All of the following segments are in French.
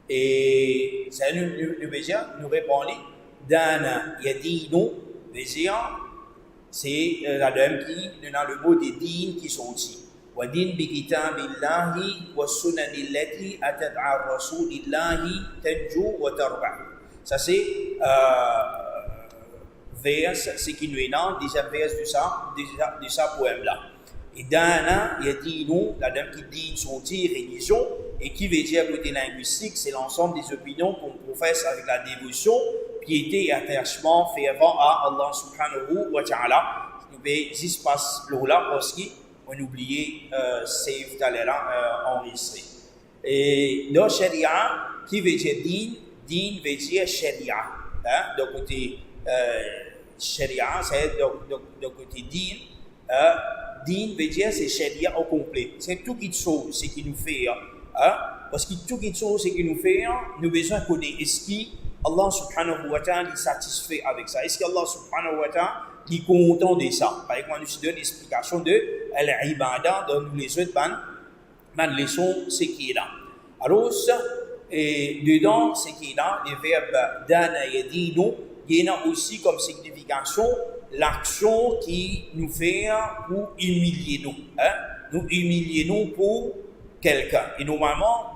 Et ça nous veut dire, nous répondons, Dana Yadino, veut dire, c'est la dame qui, dans le mot des dînes qui sont ici. Wadin bi kitabillahi wa sunanillati atat ar rasulillahi tanju wa tarba. Ça c'est vers ce qui nous est dans déjà vers de ça poème là. Et Dana Yadino, la dame qui dit son dit religion et qui veut dire côté linguistique, c'est l'ensemble des opinions qu'on professe avec la dévotion, piété et attachement fervent à Allah subhanahu wa ta'ala. Nous pouvons juste passer là parce qu'on oubliait save là enregistré. Et dans Sharia, qui veut dire din veut dire Sharia. Hein? Donc côté Sharia, c'est donc côté din. Din veut dire c'est Sharia au complet. C'est tout qui chose, ce qui nous fait. Hein? Parce que tout qui chose, ce qui nous fait, nous avons besoin de connaître est-ce qu'Allah subhanahu wa ta'ala est satisfait avec ça. Est-ce qu'Allah subhanahu wa ta'ala est content de ça. Par exemple, nous donne l'explication de l'ibadah dans nous les autres ban leçons, ce qui est là. Alors, et dedans, ce qui est là, les verbes dana yadino, il y en a aussi comme signification l'action qui nous fait pour humilier nous. Hein? Nous humilier nous pour quelqu'un. Et normalement,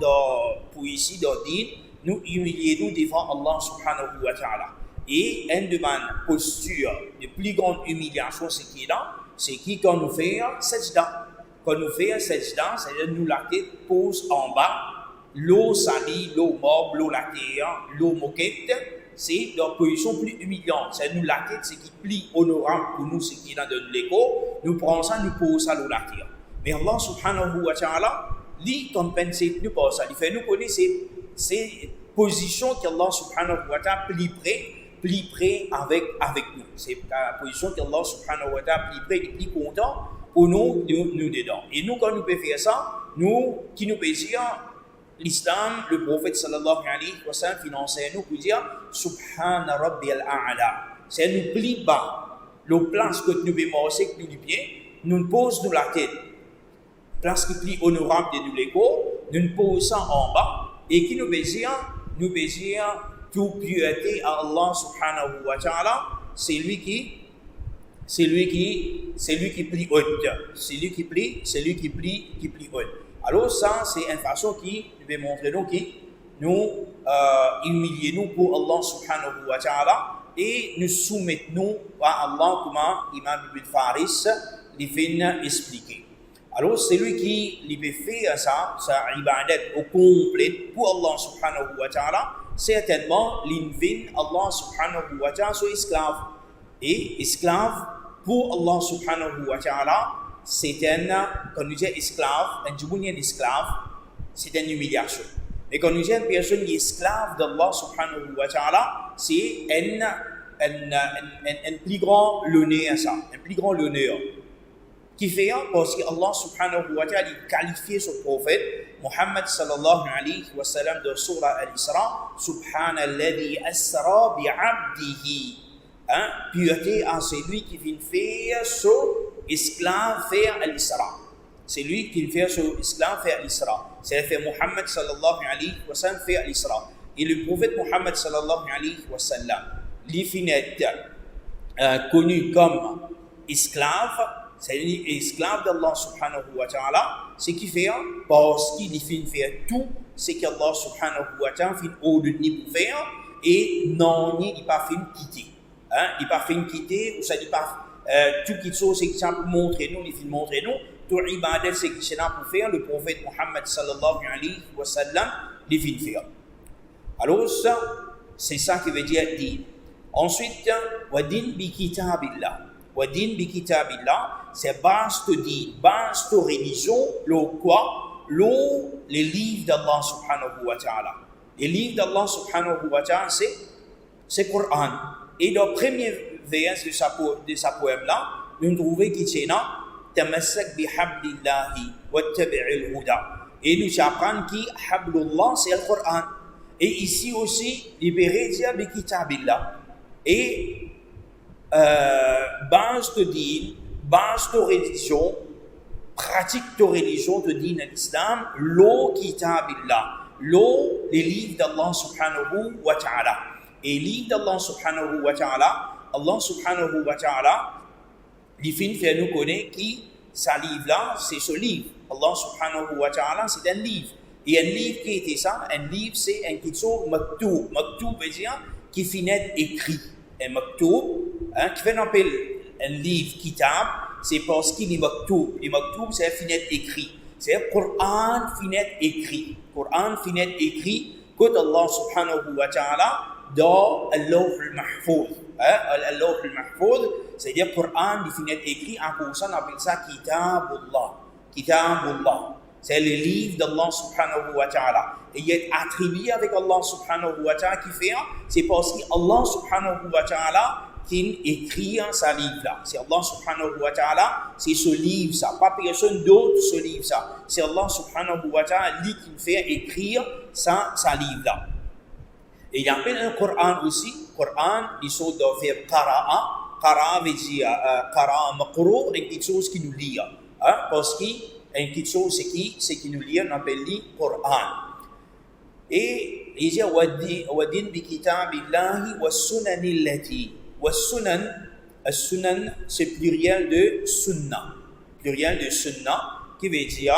pour ici, dans Din, nous humilier nous devant Allah subhanahu wa ta'ala. Et une de mes postures de plus grande humiliation, c'est qui est là, c'est qui quand nous fait sajda. Quand nous fait sajda, c'est-à-dire nous la tête pose en bas, l'eau salie, l'eau morte, l'eau la terre, l'eau moquette. C'est la position plus humiliante. C'est nous la tête, c'est qui plie honorable pour nous, c'est qui est dans l'écho. Nous prenons ça, nous posons ça dans la terre. Mais Allah subhanahu wa ta'ala, lui, compense nous par ça. Il fait nous connaître ces positions qu'Allah subhanahu wa ta'ala plie près avec nous. C'est la position qu'Allah subhanahu wa ta'ala plie près, il est plus content pour nous dedans. Et nous, quand nous pouvons faire ça, nous, qui nous peut dire, l'islam, le prophète sallallahu alayhi wa sallam finançait nous pour dire Subhana Rabbi al-A'la. C'est nous plie bas. Le place que nous pouvons marcher avec nous pieds, nous posons la tête. Place qui plie honorable de nous l'écho, nous posons en bas et qui nous veut dire toute piété à Allah subhanahu wa ta'ala, c'est lui qui plie haute. C'est lui qui plie haute. Alors ça, c'est une façon qui veut montrer nous qui nous humilier nous pour Allah subhanahu wa ta'ala et nous soumettre nous à Allah comme Imam Ibn Faris lui vient expliquer. Alors celui qui peut faire ça ibadat au complet pour Allah subhanahu wa ta'ala, certainement l'invite Allah subhanahu wa ta'ala soit esclave. Et esclave pour Allah subhanahu wa ta'ala, c'est quand nous disons esclave, un djibounia d'esclave, c'est une humiliation. Mais quand nous disons une personne qui est esclave d'Allah subhanahu wa ta'ala, c'est un plus grand honneur, ça, un plus grand honneur. Qui fait parce qu'Allah subhanahu wa ta'ala qualifie son prophète, Muhammad sallallahu alayhi wa sallam, de Surah Al-Isra, Subhanalladhi asra bi'abdihi. Pureté à celui qui vient faire son esclave faire l'Isra. C'est lui qui fait son esclave faire l'Isra. C'est fait Muhammad sallallahu alayhi wa sallam faire l'Isra. Et le prophète Muhammad sallallahu alayhi wa sallam, il finit connu comme esclave, c'est l'esclave d'Allah subhanahu wa ta'ala, ce qui fait parce qu'il finit faire tout ce qu'Allah subhanahu wa ta'ala finit ordonné pour faire et non, il n'est pas fini quitter. Il n'est pas fini quitter, ou ça dit pas tout qui chose, c'est que ça pour montrer nous, il finit montrer nous, tout ibadat, c'est que c'est là pour faire, le prophète Muhammad sallallahu alayhi wa sallam, il finit faire. Alors ça, c'est ça qui veut dire din. Ensuite, wadin bi kitabillah. Wadin bi kitabillah, c'est base de din, base de religion, les livres d'Allah subhanahu wa ta'ala. Les livres d'Allah subhanahu wa ta'ala, c'est le Coran. Et dans le premier vers de sa poème-là, nous trouvons qu'il y a Tamassak bihablillahi wattabi'il huda. Et nous apprenons que hablullah, c'est le Coran. Et ici aussi, libéré dire bi kitabillah. Et base de din, base de religion, pratique de religion de din à l'islam, lo kitabillah. les livres d'Allah subhanahu wa ta'ala. Et les livres d'Allah subhanahu wa ta'ala, Allah subhanahu wa ta'ala, il fait nous connaître qui, ce livre-là, c'est ce livre. Allah subhanahu wa ta'ala, c'est un livre. Et un livre qui était ça, un livre c'est un quelque chose maktoub. Maktoub veut dire qui finit écrit. Un maktoub, qui fait appel un livre kitab, c'est parce qu'il est maktoub. Le maktoub c'est finit écrit. C'est le Coran finit écrit. Coran finit écrit que Allah subhanahu wa ta'ala dans al-Lawh al-Mahfouz. Al-Lawh al-Mahfouz, c'est-à-dire le Coran finit écrit en cause on appelle ça Kitabullah. Kitabullah. C'est le livre d'Allah subhanahu wa ta'ala. Et il est attribué avec Allah subhanahu wa ta'ala qui fait, c'est parce qu'Allah subhanahu wa ta'ala qui écrit ce livre-là. C'est Allah subhanahu wa ta'ala, c'est ce livre ça. Pas personne d'autre ce livre ça. C'est Allah subhanahu wa ta'ala lui qui fait écrire ce livre-là. Et il appelle un Coran aussi. Coran, il sont de faire qara'a. Qara'a veut dire qara'a maqru', quelque chose qui nous lit. Parce que quelque chose c'est qui nous lit, on appelle le Coran. Et il dit wadin bi kitabillahi was sunani allati was sunan c'est pluriel de sunna qui veut dire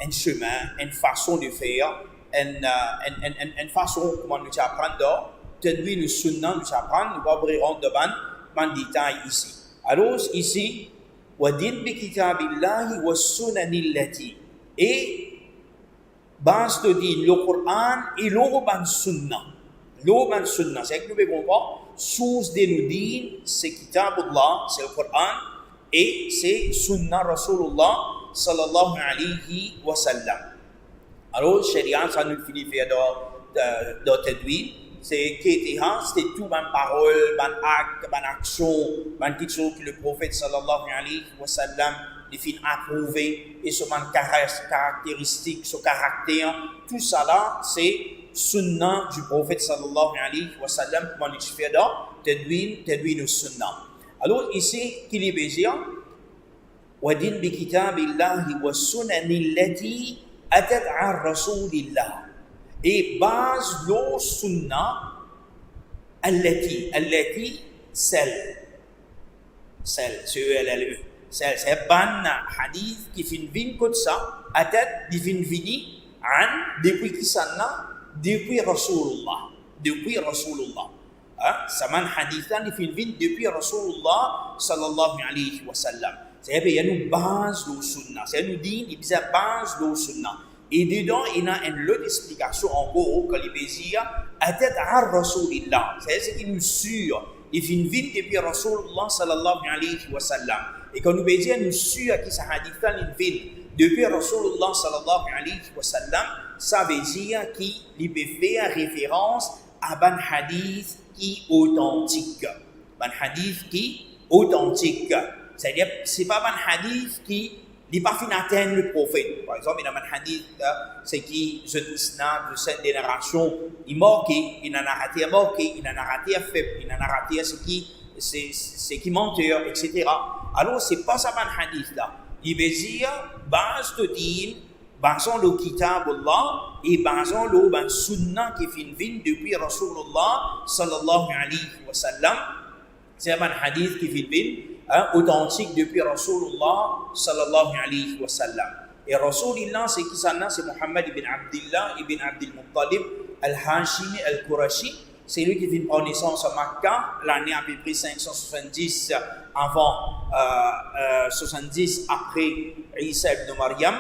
un chemin, une façon de faire, une façon comment nous apprendre tandis le sunna nous apprendre nous va ouvrir devant détail ici. Alors ici wadin bi kitabillahi was sunani allati et base de dire le Coran et le Sunna. Le Sunna, c'est que nous pouvons voir, source de nous dire, c'est Kitabullah, c'est le Coran, et c'est Sunna Rasulullah sallallahu alayhi wa sallam. Alors, Sharia, ça nous finit faire dans tadwin, c'est qu'Etiha, c'était tout ban parole, ban acte, ban action, ban quelque chose que le prophète sallallahu alayhi wa sallam les films approuvés et ce caractéristique, ce caractère, tout ça là, c'est sunnah du prophète sallallahu alayhi wa sallam, comment il fait dans tadwin sunnah. Alors ici, qu'il est bézir, wadin bi kitabillahi wa sunani allati atat an rasulillah. Et base le sunnah, allati, celle, C-E-L-L-E. C'est ban hadith qui finit comme ça, à tête qui finit depuis qui s'en depuis Rasulullah. Ça man hadith là qui finit depuis Rasulullah sallallahu alayhi wa sallam. C'est-à-dire qu'il y a une base de sunnah. C'est nous dit il y a une base de sunnah. Et dedans il y a une autre explication en gros que les bézirs à tête à Rasulullah. C'est ce qui nous sûr. Il finit depuis Rasulullah sallallahu alayhi wa sallam. Et quand nous disons, nous sommes qui ce hadith-là, il vient depuis Rasulullah sallallahu alayhi wa sallam, ça veut dire qu'il peut faire référence à un hadith qui est authentique. Un hadith qui est authentique. C'est-à-dire, ce n'est pas un hadith qui n'est pas fin d'atteindre le prophète. Par exemple, il y a un hadith, c'est qui, jeune islam de cette génération, il manque, il a narraté à manquer, il a narraté à faible, il a narraté à ce qui menteur, etc. Alors, ce n'est pas ça un hadith là. Il veut dire, base de din, basons le kitabullah et basons le sunnah qui finit depuis Rasulullah sallallahu alayhi wa sallam. C'est un hadith qui finit authentique depuis Rasulullah sallallahu alayhi wa sallam. Et Rasulullah, c'est qui ça? C'est Muhammad ibn Abdullah ibn Abdul Muttalib al-Hashimi al-Qurashi. C'est lui qui vient prendre naissance à Makkah, l'année à peu près 570 avant, 70 après Isa ibn Maryam,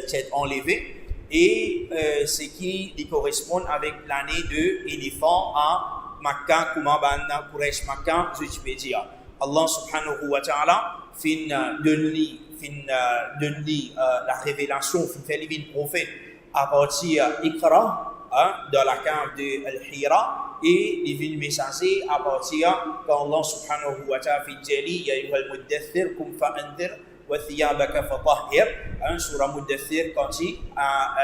c'est enlevé. Et c'est qui correspond avec l'année de l'éléphant à Makkah, Kumaban, Quraysh Makkah, je peux dire. Allah subhanahu wa ta'ala donne la révélation, fait le prophète à partir d'Iqra, dans la cave de Al-Hira, et les vignes messagers à partir quand Allah subhanahu wa ta'ala fait Jali, Ya ayyuhal muddaththir, kum fa'anthir, wa thiyabaka fatahhir, surah Muddaththir quand il a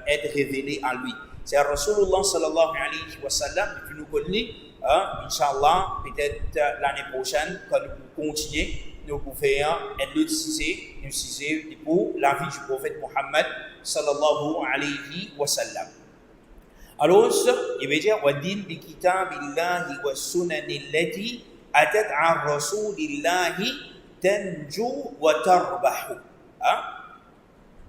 été révélé à lui. C'est Rasulullah sallallahu alayhi wa sallam qui nous connaît, Inch'Allah, peut-être l'année prochaine, quand nous continuons nous pouvons faire et nous ciser pour la vie du prophète Muhammad sallallahu alayhi wa sallam. Alors, il veut dire وَدِّنْ بِكِتَابِ اللَّهِ وَالسُّنَنِ الَّتِي أَتَتْ عَنْ رَسُولِ اللَّهِ تَنْجُو وَتَرْبَحُ.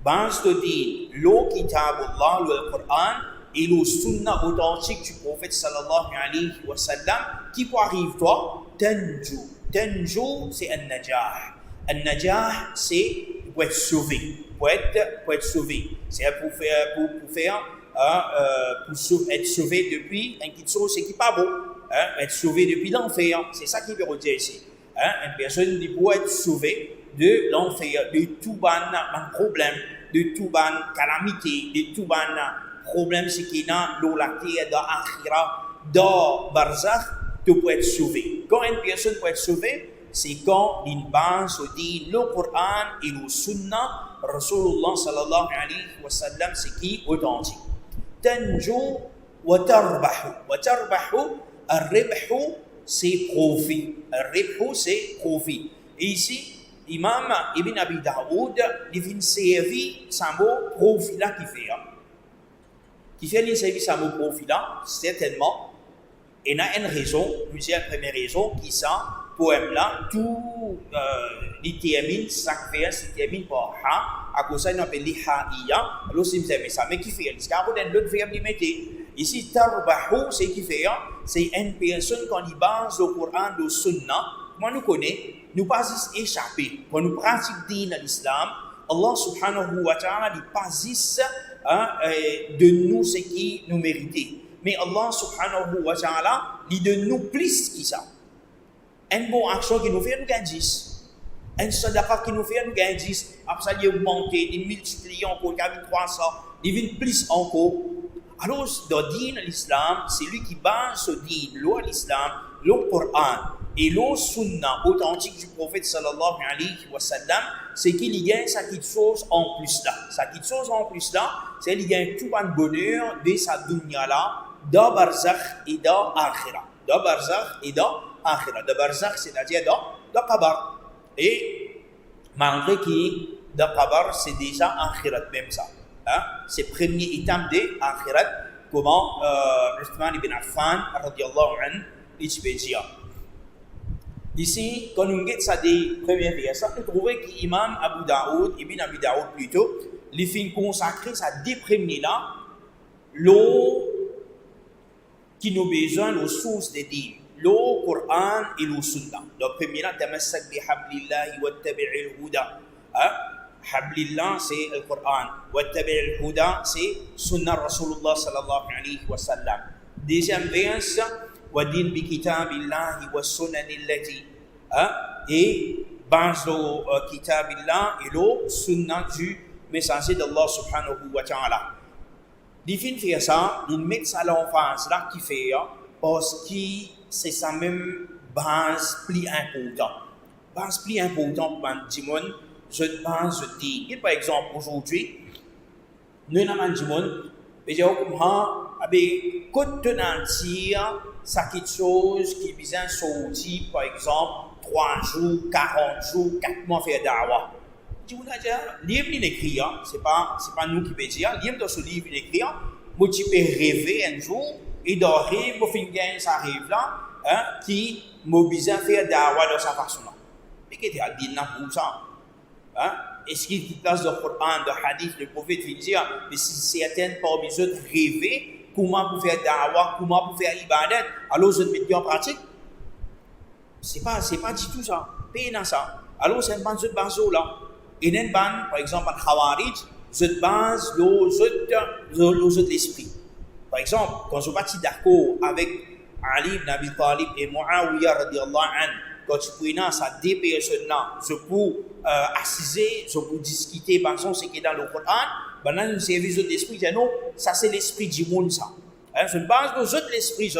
Base de din, le kitabullah, le Coran et le sunnah authentique du prophète sallallahu alayhi wa sallam, qui peut arriver toi, tanju. Tanju, c'est un najah. Un najah, c'est pour être sauvé. Pour être sauvé. C'est pour être sauvé depuis quelque chose qui n'est pas beau. Être sauvé depuis l'enfer. C'est ça qui veut dire ici. Une personne qui peut être sauvée de l'enfer, de tout ban problème, de tout ban calamité, de tout ban problème ce qui est dans l'olaté, dans l'akhira, dans barzakh, tu peux être sauvé. Quand une personne peut être sauvée, c'est quand une base dit le Coran et le Sunnah, Rasulullah sallallahu alayhi wa sallam, c'est qui est authentique. Tanju wa tarbahu. Wa tarbahu, al-ribhu, c'est profit. Al-ribhu, c'est profit. Et ici, Imam Ibn Abi Daoud, il vient servir ce mot profit là qui fait. Qui fait servir ce mot profit là, certainement. Et il y a une raison, plusieurs premières raisons, qui sont, poème là, tout les termine, chaque vers, il termine par ha, à cause ça, il appelle les haïya, alors c'est ça, mais qui fait, parce qu'il y a d'autres verbes qui mettent. Ici, tarbahu, c'est qui fait, c'est une personne quand il base au Coran, le Sunnah, moi nous connaissons, nous pas juste échapper. Quand nous pratiquons l'islam, Allah subhanahu wa ta'ala dit pas juste de nous ce qui nous mérite. Mais Allah subhanahu wa ta'ala dit de nous plus que ça. Une bonne action qui nous fait, nous gagnons 10. Un sadaqa qui nous fait, nous gagnons 10. Après ça, il augmente, il multiplie encore, il y a 300, il vient plus encore. Alors, dans l'islam, c'est lui qui base l'islam, le Coran et le Sunnah authentique du prophète sallallahu alayhi wa sallam, c'est qu'il y a cette petite chose en plus là. Cette petite chose en plus là, c'est qu'il y a tout un bonheur de sa dunya là, dans barzakh et dans akhira. Dans barzakh et dans akhira. Dans barzakh, c'est-à-dire dans qabar. Et malgré que dans qabar, c'est déjà akhirat même ça. C'est la première étape de akhirat, comment Uthman ibn Affan, radiyallahu anhu, il se dire. Ici, quand nous regardons ça des premiers versets, nous trouvons que l'imam Abu Daoud, Ibn Abi Daoud plutôt, il fait consacrer sa deux premiers là, l'eau qui nous besoin, l'eau source de din, l'eau Coran et l'eau Sunnah. Le premier là, tamassak bi hablillahi wa tabi'il huda. Hablillah, c'est le Coran. Wa tabi'il huda, c'est Sunnah Rasulullah sallallahu alayhi wa sallam. Deuxième verset, وَدِنْ بِكِتَابِ اللَّهِ وَالسُّنَنِ الَّتِي et base de kitab Allah et le sunnah du messager d'Allah subhanahu wa ta'ala. Il fin faire ça, il met ça l'emphase là qui fait parce que c'est sa même base plus importante. Base plus importante pour Timon, je base de dire. Par exemple, aujourd'hui, nous avons Timon, mais j'ai avec côte tenantière, ça quelque chose qui vient sortir, par exemple, 3 jours, 40 jours, 4 mois faire dawa. Je vous dis, livre il écrit, c'est pas nous qui peut dire, livre dans ce livre il écrit, moi tu peux rêver un jour, et dormir, pour finir ça arrive là, qui m'oblige à faire dawa de sa façon là. Mais qu'est-ce que tu as dit pour ça? Est-ce qu'il y a une place de Coran, de hadith, le prophète vient dire, mais si certains parmi eux rêver, comment pour faire dawa, comment pour faire ibadat, alors je mets en pratique. C'est pas du tout ça. Pas dans ça. Alors c'est une base de base là. Et une base, par exemple, en Khawarij, cette base de l'esprit. Par exemple, quand je suis d'accord avec Ali ibn Abi Talib et Muawiyah radiyallahu anhu, quand tu prends ça deux personnes là, je peux assiser, je peux discuter, par exemple, ce qui est dans le Coran. Maintenant, une service de l'esprit, non, ça c'est l'esprit du monde, ça. Je ne base de l'esprit,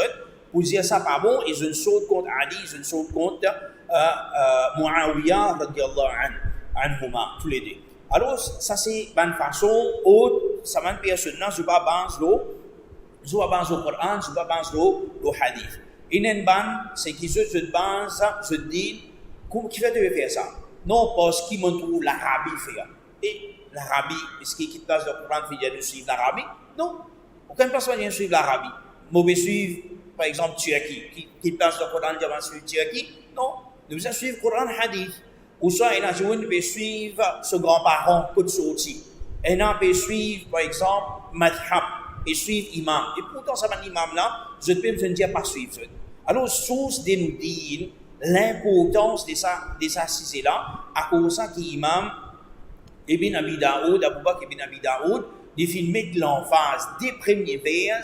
pour dire ça pas bon, et je ne saute contre Ali, je ne saute contre Muawiyah, radiallahu anhuma, tous les deux. Alors, ça c'est une façon, autre, ça m'a personne, je ne vais pas base au Coran, je ne vais pas base au hadith. Et une ban, c'est que je base, je dis, Qui va devait faire ça? Non, parce qu'il me trouve l'Arabie fait. Et l'Arabie, est-ce qu'il quitte place de Coran fait de suivre l'Arabie? Non. Aucune personne vient suivre l'Arabie. Mauvais suivre, par exemple, Turquie. Qui place de Coran de suivre Turquie? Non. Nous devons suivre Coran Hadith. Ou soit, il y a un peut suivre ce grand-parent que de sorti. Et on peut suivre, par exemple, Madhab. Et suivre Imam. Et pourtant, ça va l'imam là, je ne peux me dire pas suivre. Alors, source de nous dire l'importance de ça c'est là, à cause de ça qu'Imam Ibn Abi Daoud, Abu Bakr Ibn Abi Daoud, il fait mettre l'emphase des premiers vers,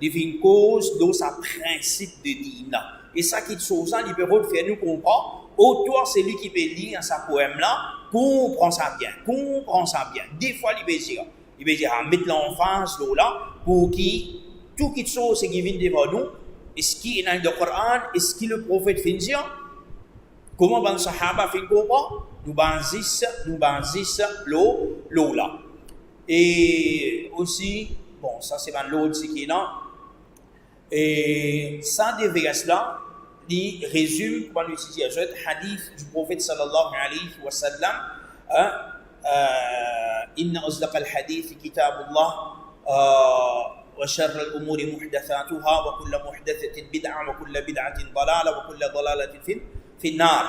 il fait une cause de sa principe de dîme là. Et ça qui est chose là, il peut faire nous comprendre, autour c'est lui qui peut lire sa poème là, comprend ça bien. Des fois, il peut dire, mettre l'emphase là, pour qui, tout qui chose c'est qui vient devant nous, est-ce qu'il est dans le Coran, est-ce que le prophète fait dire, comment les Sahaba fait comprendre, nous basissons l'eau là. Et aussi, bon, ça c'est dans l'autre qui est là. Et ça, des versets là, il résume, comment l'utiliser, le hadith du prophète sallallahu alayhi wa sallam, إن أصدق الحديث كتاب الله وشر الأمور محدثاتها وكل محدثة بدعة وكل بدعة ضلالة وكل ضلالة في النار.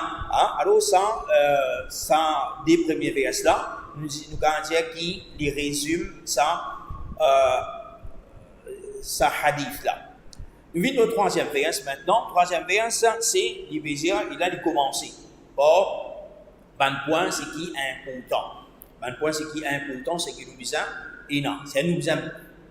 Alors ça des premiers versets là, nous allons dire qui résume ça hadith là. Nous venons au troisième verset maintenant. Troisième verset, c'est il a commencé. Bon, un point c'est qui est important. Un point c'est qui est important, c'est que nous disons, et non, c'est nous disons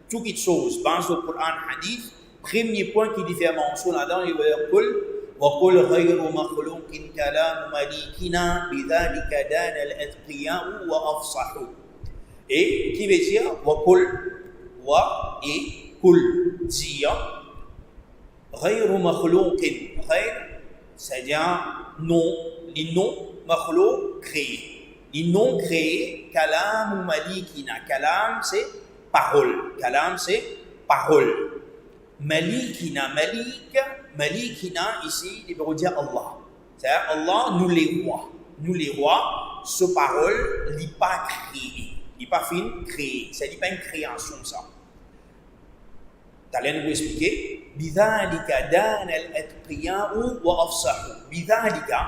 toutes les choses, base au Coran, hadith. Premier point qui diffère mention là-dedans, il va dire وقل غير مخلوق كلام مليكنا بذلك دان الأتقياء وأفصحوا. Et qui veut dire wa et kul dire غير مخلوق غير c'est-à-dire non, les non makhlouk créés. Les non créés, kalam malikina. Kalam c'est parole. Kalam c'est parole. Malikina, malikina ici, il veut dire Allah. C'est-à-dire Allah, nous les rois. Nous les rois, ce parole n'est pas créé. Il n'est pas fin créé. C'est pas une création ça. T'allais nous expliquer. Bidhalika dan al-atqiya'u wa afsahu. Bidhalika,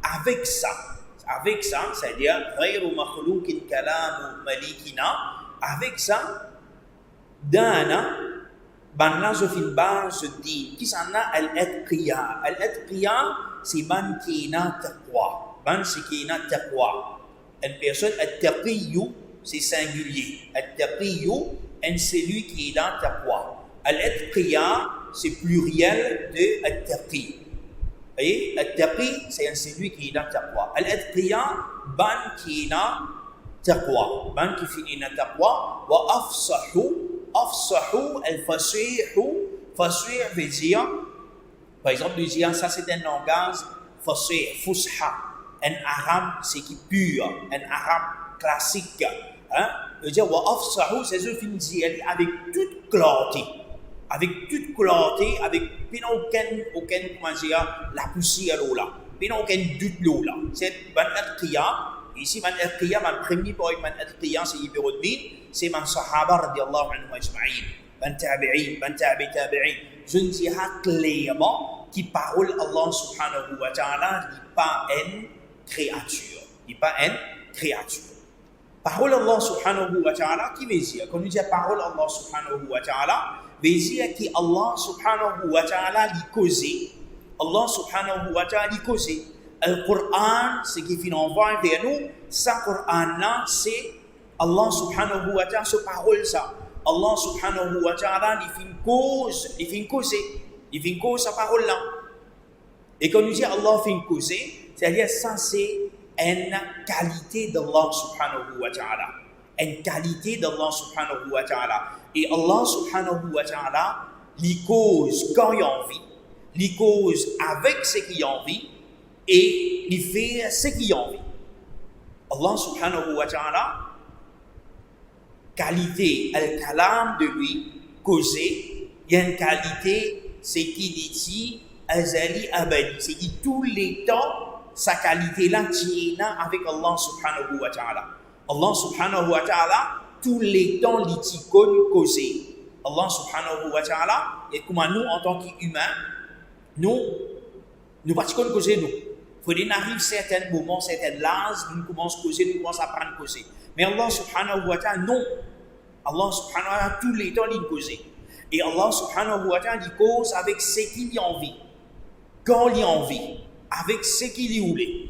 avec ça, c'est-à-dire غير مخلوق كلام مليكنا, avec ça, dana, banna je fais base dit qui s'en a al-atqiya. Al-atqiya c'est ban qui n'a taqwa. Ban c'est qui n'a taqwa. Une personne at-taqiyu c'est singulier. At-taqiyu c'est celui qui est dans taqwa. Al-atqiya c'est pluriel de at-taqi. Et at-taqi c'est celui qui est dans taqwa. Al-atqiya ban qui n'a taqwa. Ban qui finit dans taqwa wa afsahu. Afsahu al-fasihu, fasih veut dire, par exemple, nous disons ça c'est un langage fasih, fusha, un arabe c'est qui pur, un arabe classique. Veut dire wa afsahu, c'est ce qui dit avec toute clarté, avec aucun comment dire la poussière là, aucun doute là. C'est ban al-qiyam. Ici, man al-qiyam, le premier point man al-qiyam, c'est numéro 2, c'est man sahaba radiyallahu anhu ajma'in, man tabi'in. Je ne dis pas clairement qui parole Allah subhanahu wa ta'ala n'est pas une créature. Parole Allah subhanahu wa ta'ala, qui veut dire, quand nous disons parole Allah subhanahu wa ta'ala, veut dire que Allah subhanahu wa ta'ala l'y causé. Allah subhanahu wa ta'ala l'y causé. Le Coran, ce qui fait envoyer vers nous, ça Coran-là, c'est Allah subhanahu wa ta'ala, ce parole ça. Allah subhanahu wa ta'ala, il fait une cause, sa parole-là. Et quand nous dit Allah fait une cause, c'est-à-dire ça, c'est une qualité d'Allah subhanahu wa ta'ala. Une qualité d'Allah subhanahu wa ta'ala. Et Allah subhanahu wa ta'ala, il cause quand il a envie, il cause avec ce qu'il a envie, et il fait ce qu'il a envie. Allah subhanahu wa ta'ala, qualité, al-kalam de lui, causé, il y a une qualité, c'est qu'il dit azali abadi, c'est qu'il tout le temps sa qualité là tient avec Allah subhanahu wa ta'ala. Allah subhanahu wa ta'ala, tous les temps, il t'y causer. Allah subhanahu wa ta'ala, et comment nous, en tant qu'humains, nous pas causer nous. Quand il arrive certains moments, certaines l'âge, nous commençons à causer, nous commençons à prendre causer. Mais Allah subhanahu wa ta'ala, non. Allah subhanahu wa ta'ala, tous les temps, il cause. Et Allah subhanahu wa ta'ala, il cause avec ce qu'il a envie. Quand il a envie. Avec ce qu'il voulait.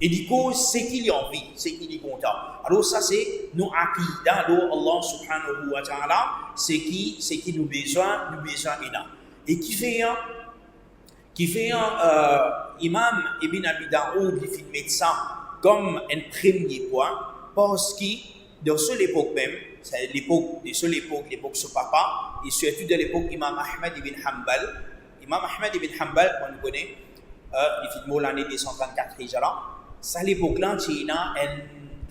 Et il cause ce qu'il a envie, ce qu'il est content. Alors ça c'est nos aqidah, alors Allah subhanahu wa ta'ala, c'est qui nous besoin est là. Et qui fait Imam Ibn Abi Daoud, il fait médecin comme un premier point, parce que dans cette époque même, c'est l'époque de papa, et surtout de l'époque d'Imam Ahmad ibn Hanbal. Imam Ahmad ibn Hanbal, on le connaît, il fait mort l'année 234 Hijra. C'est à l'époque-là, il y a un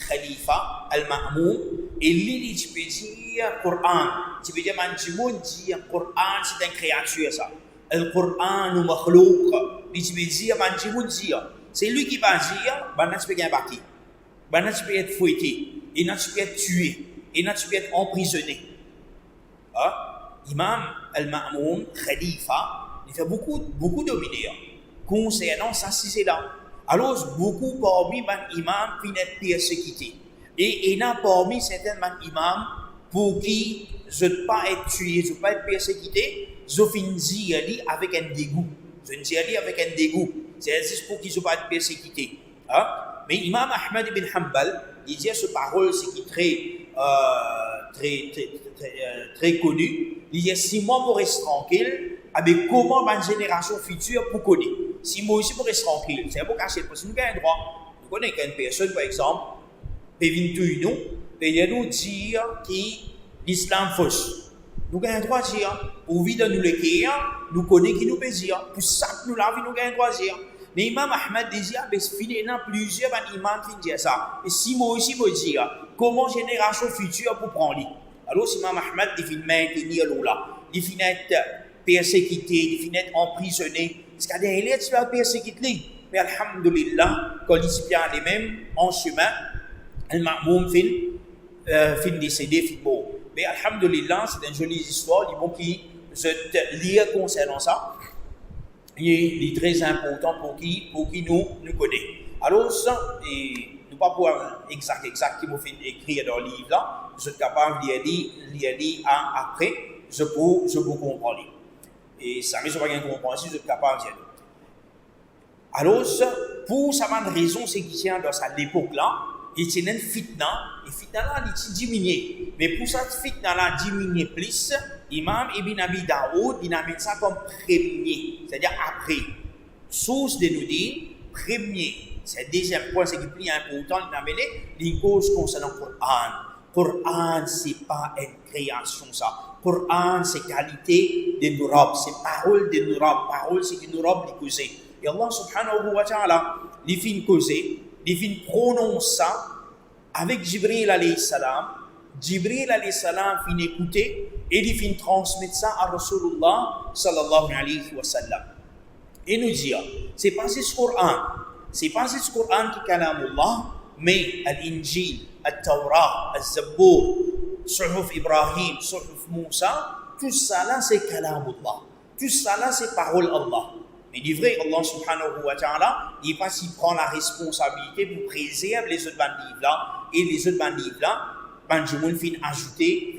khalifa, Al-Ma'moum, et lui, tu peux dire Coran. Tu peux dire, Coran, c'est une créature, ça. Le Coran, nous makhlouk. Tu peux dire, c'est lui qui va dire, tu peux être battu, tu peux être fouetté, et tu peux être tué, et tu peux être emprisonné. Imam Al-Ma'moum, khalifa, il fait beaucoup de vidéos concernant ça, si c'est là. Alors, beaucoup parmi les imams qui sont persécutés. Et il y a parmi certains imams pour qui je ne peux pas être tué, je ne peux pas être persécuté, je finis avec un dégoût. Je ne dis avec un dégoût. C'est juste pour qu'ils ne soient pas persécutés. Mais Imam Ahmad ibn Hanbal, il dit ce parole, c'est qui est très connu. Il dit si moi je reste tranquille, avec comment ma génération future pour connaître. Si moi aussi pour rester tranquille, c'est pour cacher parce que nous avons un droit. Nous connaissons qu'une personne, par exemple, peut venir nous dire que l'islam est fausse. Nous avons un droit de dire, pour vivre nous le cœur, nous connaissons qui nous peut dire. Pour ça que nous l'avons, nous avons un droit de dire. Mais Imam Ahmad dit, finalement, plusieurs imams qui disent ça. Et si moi aussi je dire, comment génération future pour prendre? Alors, si Imam Ahmad dit, il maintenir là, il finit être persécuté, il finit être emprisonné. Parce qu'à des tu vas persécuter. Mais alhamdulillah, quand il vient les mêmes en chemin, Al-Ma'moum fin décédé, fin mort. Mais alhamdulillah, c'est une jolie histoire, du bon qui se lire concernant ça. Il est très important pour qui nous connaît. Alors ça, et nous pas pouvoir exact qui m'a fait écrire dans le livre là, je suis capable de lire après, je peux comprendre. Et ça ne veut pas comprendre si je suis capable de dire. Alors, pour sa bonne raison, c'est qu'il y a dans cette époque-là, il y a une fitna, et fitna là, il diminue. Mais pour cette fitna là diminuer plus, Imam Ibn Abi Daoud, il a mis ça comme premier, c'est-à-dire après. Source de nous dire, premier, c'est le deuxième point, c'est qui est plus important, il a amené les causes concernant le Coran. Coran, ce n'est pas une création, ça. Coran, c'est qualité de nos robes, c'est parole de nos robes, parole, c'est que nos robes les causer. Et Allah subhanahu wa ta'ala, il fait causer, il fait prononcer ça avec Jibril alayhi salam. Jibril alayhi salam fait écouter et il fait transmettre ça à Rasulullah sallallahu alayhi wa sallam. Et nous dire, c'est pas ce Coran, c'est pas ce Coran qui est kalamullah, mais l'Injil, Al-Tawrah, Al-Zabbour, Suhuf Ibrahim, Suhuf Moussa, tout ça là c'est kalamullah. Tout ça là c'est parole Allah. Mais du vrai, Allah subhanahu wa ta'ala, il va s'y prendre la responsabilité pour préserver les autres livres là, et les autres livres là, Benjamin fin ajouter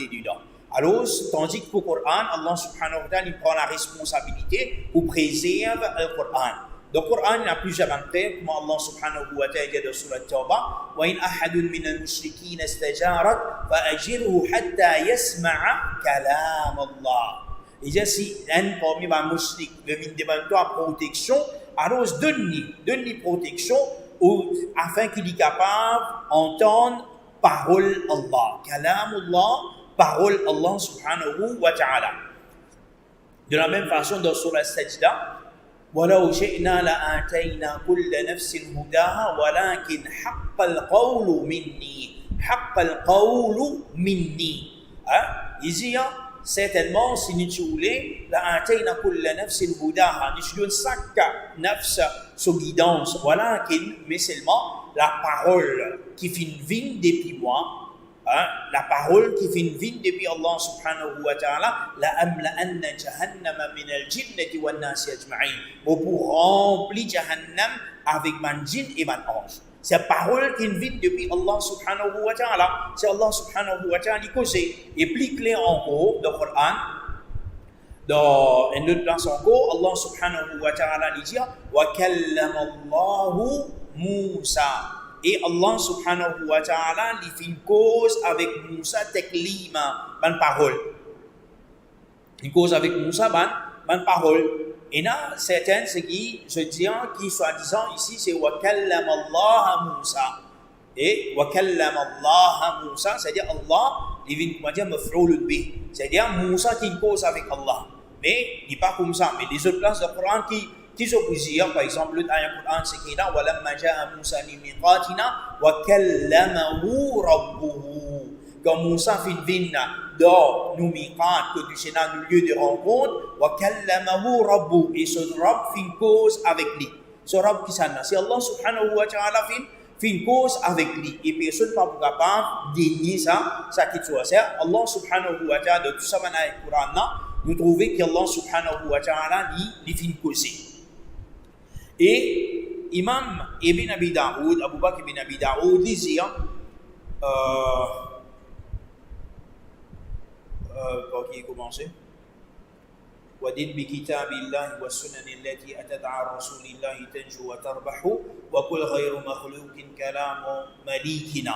dedans. Alors, tandis que pour le Coran, Allah subhanahu wa ta'ala, il prend la responsabilité pour préserver le Coran. Dans le Coran, il y a plusieurs entrées, comme Allah subhanahu wa ta'ala dit dans Surah Tawbah, وَإِنْ أَحَدٌ مِّنَ الْمُشْرِكِينَ اسْتَجَارَكَ فَأَجِرْهُ حَتَّى يَسْمَعَ كَلَامَ اللَّهِ. Et dire si un parmi les mouchriks veut demander toi protection, alors donne-lui protection afin qu'il soit capable d'entendre parole Allah. Kalam Allah, parole Allah subhanahu wa ta'ala. De la même façon, dans Surah Sajda, وَلَوْ شِئْنَا لَآتَيْنَا كُلَّ نَفْسٍ هُدَاهَا وَلَكِنْ حَقَّ الْقَوْلُ مِنِّي. حَقَّ الْقَوْلُ مِنِّي. Il dit, certainement, si nous voulons, la atayna kulla nafsin hudaha, nous donne chaque nafs sa guidance. Voilà, mais seulement la parole qui fait une vie depuis moi, la parole qui fait une vie depuis Allah subhanahu wa ta'ala, la amla anna jahannama min al-jinnati wa nasi ajma'in. Pour remplir Jahannam avec man djinn et man ange. C'est la parole qui vient depuis Allah subhanahu wa ta'ala. C'est Allah subhanahu wa ta'ala qui cause. Et plus clair encore dans le Coran, dans une autre place encore, Allah subhanahu wa ta'ala dit wa kallama Allahu Musa. Et Allah subhanahu wa ta'ala il fait une cause avec Moussa teklima, ban parole. Une cause avec Moussa, ban parole. Et là, certains, ce qui se disent, qui soi-disant ici, c'est wa kallama Allah Moussa. Et wa kallama Allah Moussa, c'est-à-dire Allah, il vient comment dire maf'oul bih. C'est-à-dire Moussa qui cause avec Allah. Mais il n'est pas comme ça. Mais les autres places du Coran qui s'opposent, par exemple, l'ayat Coran, c'est qu'il y a walamma ja'a Moussa li miqatina wa kallamahu rabbuhu. Quand Moussa fait une dans nos miqat, que tu sais dans le lieu de rencontre, wa kallamahu rabbu, et ce Rabb fait une cause avec lui. Ce Rabb qui s'en a, c'est Allah subhanahu wa ta'ala fait une cause avec lui. Et personne n'est pas capable de dénier ça qui soit. C'est Allah subhanahu wa ta'ala, de tout ça, dans le Coran, nous trouvons qu'Allah subhanahu wa ta'ala, il fait une cause. Et Imam Ibn Abi Daoud, Abu Bakr ibn Abi Daoud, disait, par qui commencer ودين بكتاب الله والسنن التي أتت عن رسول الله تنجو وتربح وكل غير مخلوق كلام مليكنا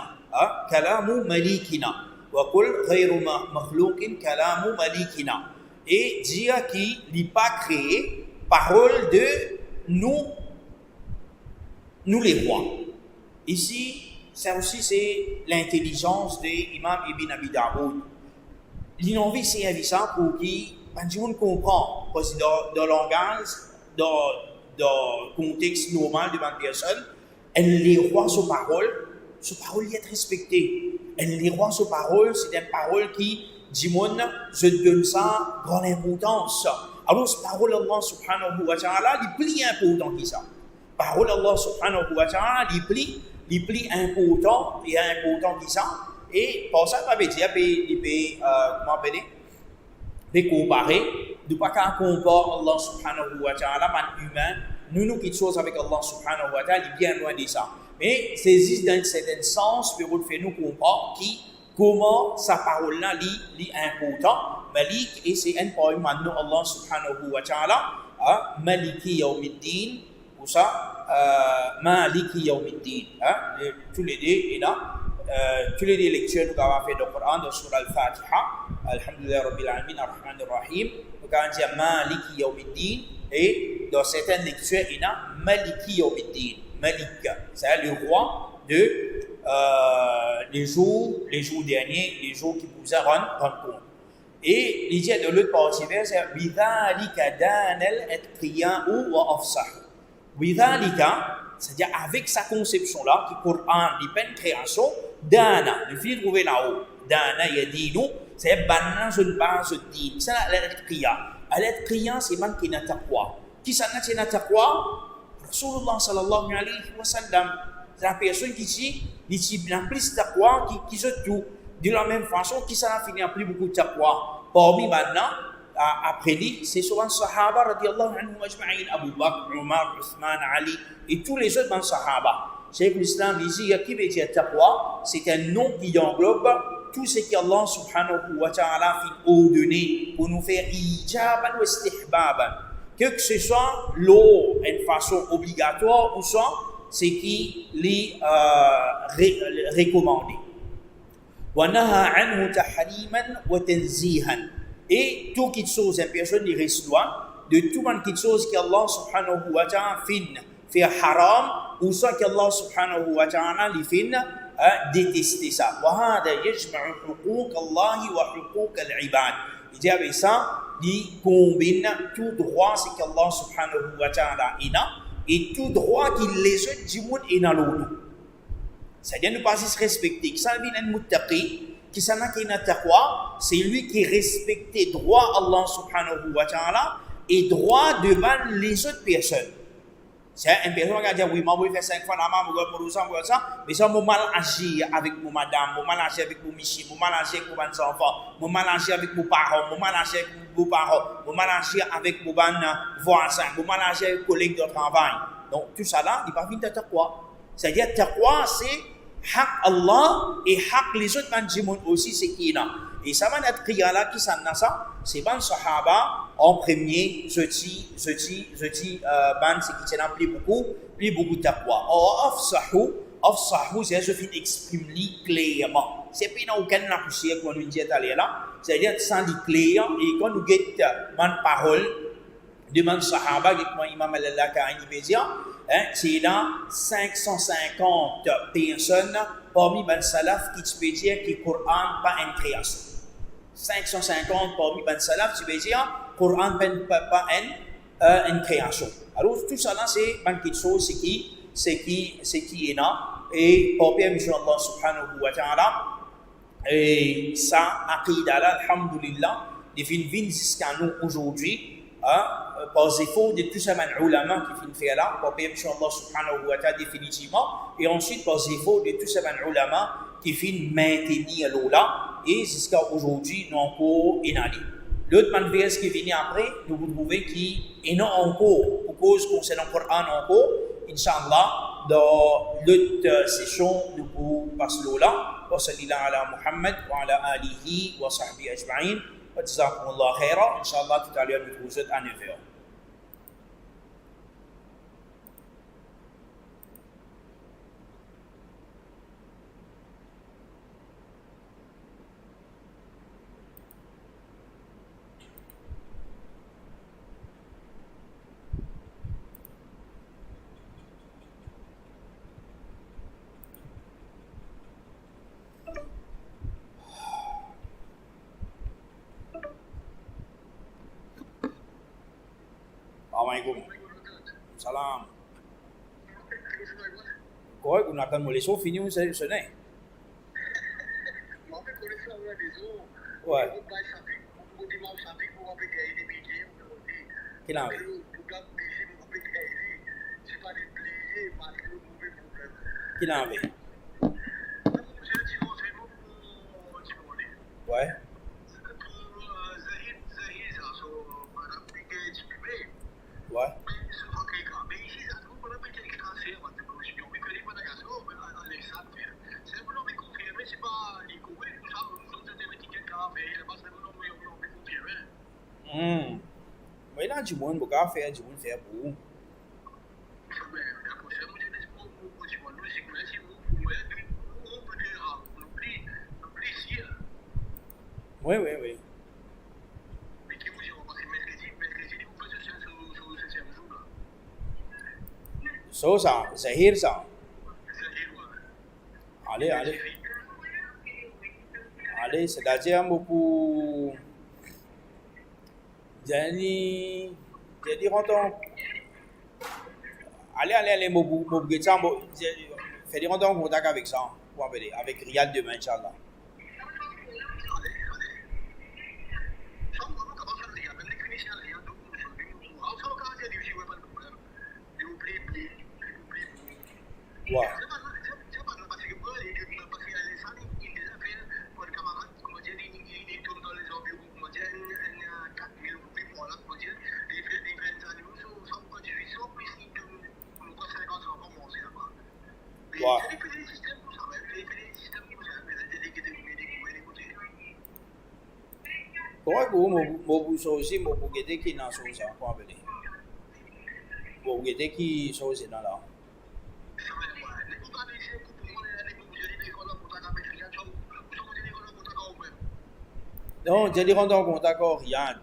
كلام مليكنا وكل غير مخلوق كلام مليكنا et dire qu'il n'est pas créé parole de nous les rois. Ici, ça aussi c'est l'intelligence de Imam Ibn Abi Daoud. L'innovation c'est ça pour qui tout le monde comprend parce que dans le langage, dans le contexte normal de une personne, les rois sur parole est respectée. Les rois sur parole, c'est une parole qui dit je donne ça grande importance. Alors cette parole Allah subhanahu wa ta'ala est plus important que ça. Parole Allah subhanahu wa ta'ala est plus important et important que ça. Et pour ça, ça veut dire de comparer, de ne pas comparer Allah subhanahu wa ta'ala par humain, nous quelque chose avec Allah subhanahu wa ta'ala, il est bien loin de ça. Mais c'est juste dans un certain sens pour nous faire nous comprendre comment sa parole-là est importante. Malik, et c'est un point maintenant Allah subhanahu wa ta'ala, Maliki yawmiddin, ou ça, Maliki yawmiddin, tous les deux, et là, tous les deux lectures que nous avons fait dans le Coran, dans Surah Al-Fatiha, Alhamdulillah Rabbil Alamin, Ar-Rahman Ar-Rahim, nous avons dit Maliki Yawmiddin, et dans certaines lectures, il y a Maliki Yawmiddin, Malik, c'est le roi de les jours derniers, les jours qui vous rendent compte. Et l'idée de l'autre partie, c'est Bidhalika danal atqiya'u wa afsahu. Bidhalika, c'est-à-dire avec sa conception-là, qui est le Coran, l'hypen création, Dana, le fil trouvé là-haut, Dana yadinu, c'est banna sur une base de din. C'est l'atqiya. L'atqiya, c'est man qui n'a taqwa. Qui s'en a n'a taqwa? Rasulullah sallallahu alayhi wa sallam. C'est la personne qui n'a plus taqwa, qui se tout. De la même façon, qui s'en a fini à plus beaucoup de taqwa. Parmi maintenant, après lui, c'est souvent Sahaba radiallahu anhu ajma'in, Abu Bakr, Umar, Uthman, Ali et tous les autres dans Sahaba. Cheikh l'Islam ici, qui veut dire taqwa, c'est un nom qui englobe tout ce qu'Allah subhanahu wa ta'ala fait ordonner pour nous faire ijaban ou istihbaban. Que ce soit une façon obligatoire ou soit ce qui est recommandé. Wa naha anhu tahriman wa tanzihan. Et tout quelque chose, une personne qui reste loin de tout quelque chose qu'Allah subhanahu wa ta'ala fait haram ou soit qu'Allah subhanahu wa ta'ala lui fait détester ça. وهذا يجمع حقوق الله وحقوق العباد. Il dit avec ça, il combine tout droit ce qu'Allah subhanahu wa ta'ala a et tout droit qu'il les autres du monde est dans l'eau. C'est-à-dire ne pas se respecter. Ça vient un muttaqi qui s'en a qui n'a taqwa, c'est lui qui respecte droit Allah subhanahu wa ta'ala et droit devant les autres personnes. C'est une personne qui a dit oui, moi je vais faire 5 fois la main, je ça, mais ça m'a mal agi avec mon madame, m'a mal agi avec mon monsieur, m'a mal agi avec mon enfant, m'a mal agi avec mon parent, m'a mal agi avec mon beau-parent, m'a mal agi avec mon voisin, m'a mal agi avec mon collègue de travail. Donc tout ça là, il va venir de taqwa. C'est-à-dire taqwa c'est haq Allah et haq les autres gens aussi c'est qui là. Et ça va être prière là qui s'en a ça, c'est ban sahaba en premier, je dis, ban c'est qui s'en a plus beaucoup de taqwa. Or, afsahu, c'est je finis exprimer clairement. C'est pas dans aucun la poussière qu'on nous dit d'aller là, c'est-à-dire sans dire clair, et quand nous get ban parole, de man sahaba, qui moi imam al-Laka'i Bézia, c'est là 550 personnes parmi ban salaf qui peut dire que le Coran pas une création. 550 parmi ban salaf, tu veux dire, Coran pas une création. Alors tout ça là c'est quelque chose c'est qui est là et pour bien Allah subhanahu wa ta'ala et ça aqida là alhamdulillah de fin jusqu'à nous aujourd'hui par défaut de tous ces ulama qui finissent faire là pour bien Allah subhanahu wa ta'ala définitivement et ensuite par défaut de tous ces ulama qui finissent maintenir là et jusqu'à aujourd'hui nous encore inali. L'autre manifeste qui vient après, nous vous trouvez qui est non encore, pour cause concernant le Coran encore, Inch'Allah, dans l'autre session, nous pouvons passer là. Wa sallallahu ala Muhammad wa ala alihi wa sahbihi ajma'in. Wa jazakumullah khaira. Inch'Allah, tout à l'heure, nous trouvons à 9h. Assalamualaikum. Salam. Correct, on attend mon leçon fini, ce n'est. Ouais. Quel âge? Quel âge? Ouais. Ouais. Mais là, du monde, beaucoup à faire, du monde faire pour. Oui, oui, oui. So ça, Zahir ça. Allez, c'est-à-dire beaucoup. Jadi rentrons. Allez, beaucoup de ça, faites rentrer en contact avec ça, avec Riyad demain, Inch'Allah. Ouais. Correct, mon aussi, mon bouquet qui n'a pas ça, quoi, venir. Mon bouquet qui sont aussi dans là. Non, j'ai dit rentrer en contact avec Riyad.